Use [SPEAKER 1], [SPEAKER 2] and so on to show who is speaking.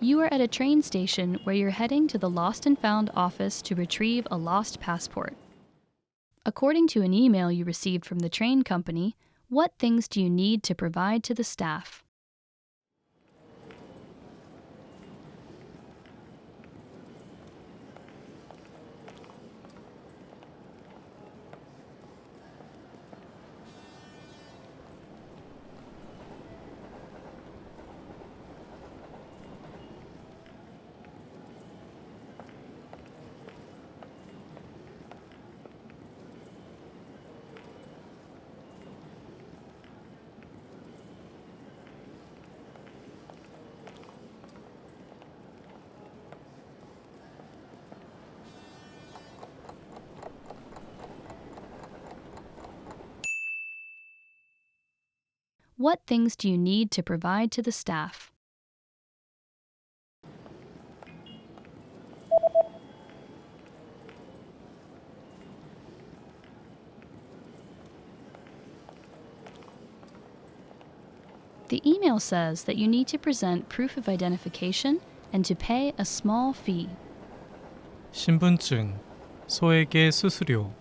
[SPEAKER 1] You are at a train station where you're heading to the Lost and Found office to retrieve a lost passport. According to an email you received from the train company, what things do you need to provide to the staff? What things do you need to provide to the staff? The email says that you need to present proof of identification and to pay a small fee.
[SPEAKER 2] 신분증, 소액의 수수료,